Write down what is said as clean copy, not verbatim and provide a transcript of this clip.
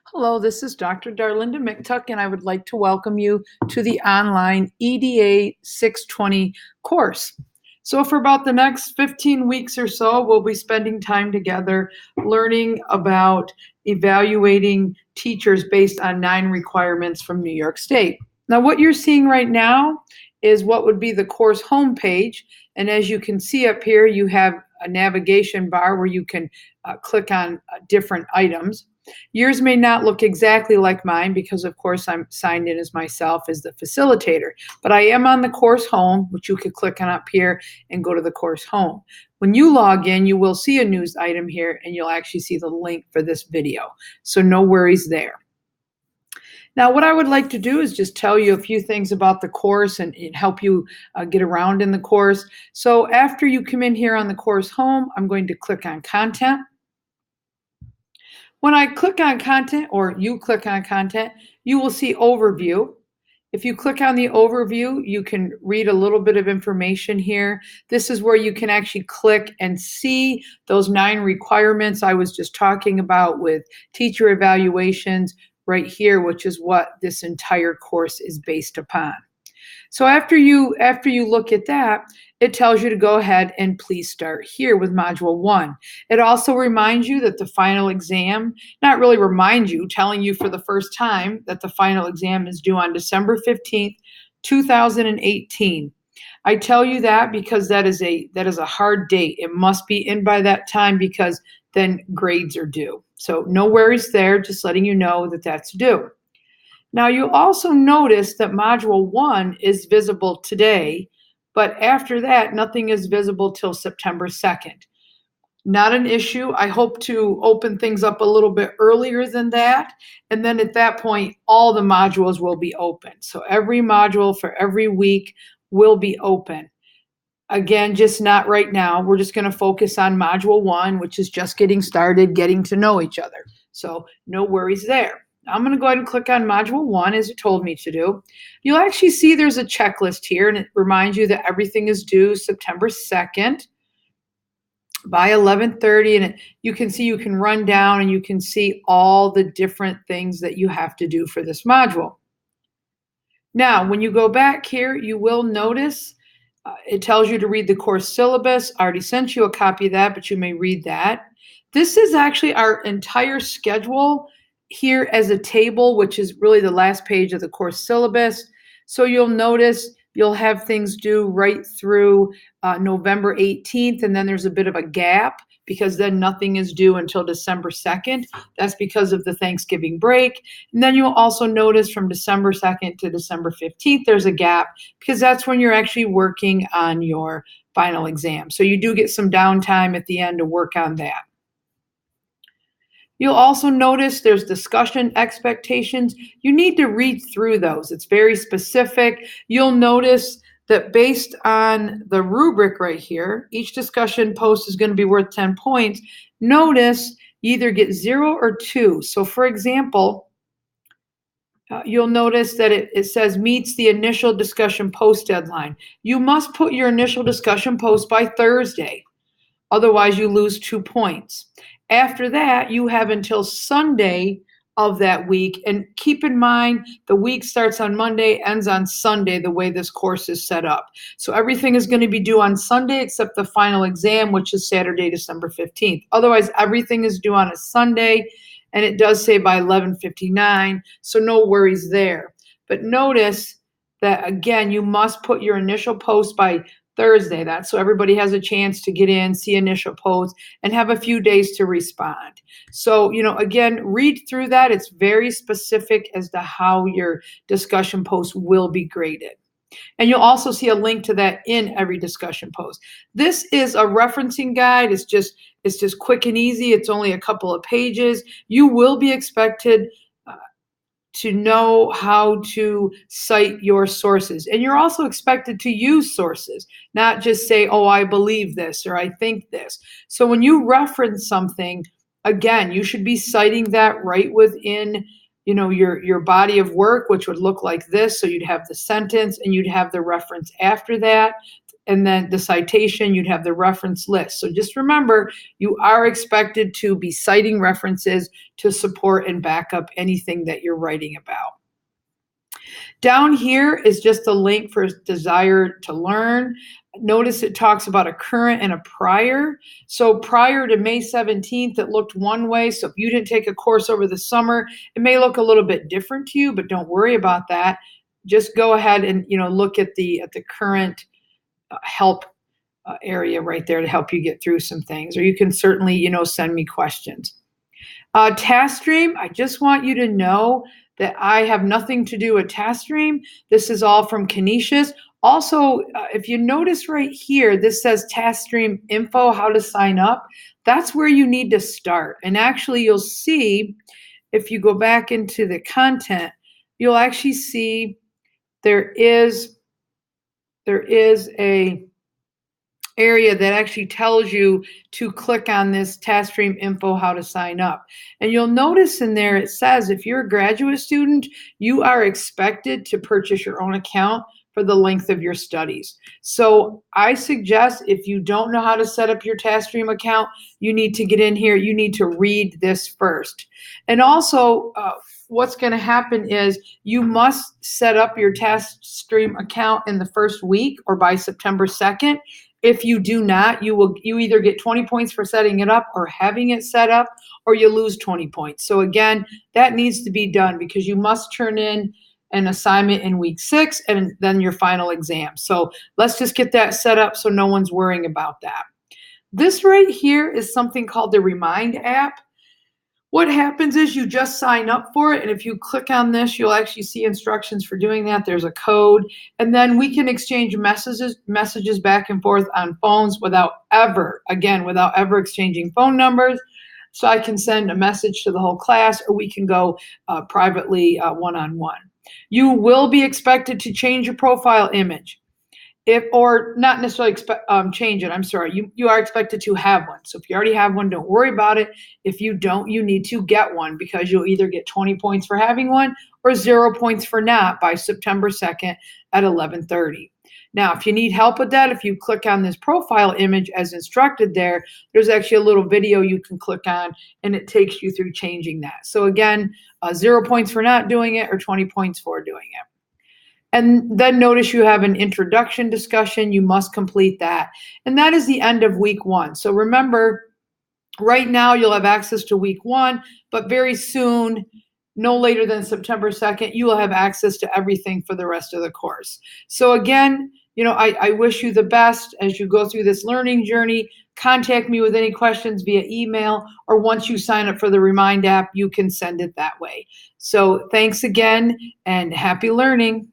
Hello, this is Dr. Darlinda McTuck, and I would like to welcome you to the online EDA620 course. So for about the next 15 weeks or so, we'll be spending time together learning about evaluating teachers based on 9 requirements from New York State. Now, what you're seeing right now is what would be the course homepage. And as you can see up here, you have a navigation bar where you can click on different items. Yours may not look exactly like mine because, of course, I'm signed in as myself as the facilitator. But I am on the course home, which you could click on up here and go to the course home. When you log in, you will see a news item here, and you'll actually see the link for this video. So no worries there. Now, what I would like to do is just tell you a few things about the course and help you get around in the course. So after you come in here on the course home, I'm going to click on content. When I click on content, or you click on content, you will see overview. If you click on the overview, you can read a little bit of information here. This is where you can actually click and see those 9 requirements I was just talking about with teacher evaluations right here, which is what this entire course is based upon. So after you look at that, it tells you to go ahead and please start here with Module 1. It also reminds you that the final exam, not really remind you, telling you for the first time that the final exam is due on December 15th, 2018. I tell you that because that is a hard date. It must be in by that time because then grades are due. So no worries there, just letting you know that that's due. Now, you'll also notice that Module 1 is visible today, but after that, nothing is visible till September 2nd. Not an issue. I hope to open things up a little bit earlier than that, and then at that point, all the modules will be open. So every module for every week will be open. Again, just not right now. We're just going to focus on Module 1, which is just getting started, getting to know each other. So no worries there. I'm going to go ahead and click on Module 1 as it told me to do. You'll actually see there's a checklist here, and it reminds you that everything is due September 2nd by 11:30. And you can see you can run down and you can see all the different things that you have to do for this module. Now, when you go back here, you will notice it tells you to read the course syllabus. I already sent you a copy of that, but you may read that. This is actually our entire schedule here as a table, which is really the last page of the course syllabus. So you'll notice you'll have things due right through November 18th, and then there's a bit of a gap because then nothing is due until December 2nd. That's because of the Thanksgiving break. And then you'll also notice from December 2nd to December 15th, there's a gap because that's when you're actually working on your final exam. So you do get some downtime at the end to work on that. You'll also notice there's discussion expectations. You need to read through those. It's very specific. You'll notice that based on the rubric right here, each discussion post is going to be worth 10 points. Notice you either get 0 or 2. So for example, you'll notice that it says meets the initial discussion post deadline. You must put your initial discussion post by Thursday. Otherwise, you lose 2 points. After that, you have until Sunday of that week. And keep in mind, the week starts on Monday, ends on Sunday, the way this course is set up. So everything is going to be due on Sunday except the final exam, which is Saturday, December 15th. Otherwise, everything is due on a Sunday, and it does say by 11:59, so no worries there. But notice that, again, you must put your initial post by Thursday. That's so everybody has a chance to get in, see initial posts, and have a few days to respond. So, again, read through that. It's very specific as to how your discussion post will be graded. And you'll also see a link to that in every discussion post. This is a referencing guide. It's just quick and easy. It's only a couple of pages. You will be expected to know how to cite your sources. And you're also expected to use sources, not just say, oh, I believe this or I think this. So when you reference something, again, you should be citing that right within your body of work, which would look like this. So you'd have the sentence and you'd have the reference after that. and then the citation, you'd have the reference list. So just remember, you are expected to be citing references to support and back up anything that you're writing about. Down here is just a link for desire to learn. Notice it talks about a current and a prior. So prior to May 17th, it looked one way. So if you didn't take a course over the summer, it may look a little bit different to you, but don't worry about that. Just go ahead and look at the current help area right there to help you get through some things. Or you can certainly send me questions. Task Stream, I just want you to know that I have nothing to do with Task Stream. This is all from Canisius. Also, if you notice right here, this says Task Stream info, how to sign up. That's where you need to start. And actually, you'll see, if you go back into the content, you'll actually see there is a area that actually tells you to click on this Task Stream info, how to sign up. And you'll notice in there it says if you're a graduate student, you are expected to purchase your own account for the length of your studies. So I suggest if you don't know how to set up your Task Stream account, you need to get in here. You need to read this first. And also, what's going to happen is you must set up your Task Stream account in the first week or by September 2nd. If you do not, you either get 20 points for setting it up or having it set up, or you lose 20 points. So again, that needs to be done because you must turn in an assignment in week 6 and then your final exam. So let's just get that set up so no one's worrying about that. This right here is something called the Remind app. What happens is you just sign up for it, and if you click on this, you'll actually see instructions for doing that. There's a code, and then we can exchange messages back and forth on phones without ever exchanging phone numbers. So I can send a message to the whole class, or we can go privately one-on-one. You will be expected to change your profile image. Or not necessarily change it. I'm sorry. You are expected to have one. So if you already have one, don't worry about it. If you don't, you need to get one because you'll either get 20 points for having one or 0 points for not by September 2nd at 11:30. Now, if you need help with that, if you click on this profile image as instructed there's actually a little video you can click on and it takes you through changing that. So again, 0 points for not doing it or 20 points for doing it. And then notice you have an introduction discussion. You must complete that. And that is the end of week 1. So remember, right now you'll have access to week 1, but very soon, no later than September 2nd, you will have access to everything for the rest of the course. So again, I wish you the best as you go through this learning journey. Contact me with any questions via email, or once you sign up for the Remind app, you can send it that way. So thanks again and happy learning.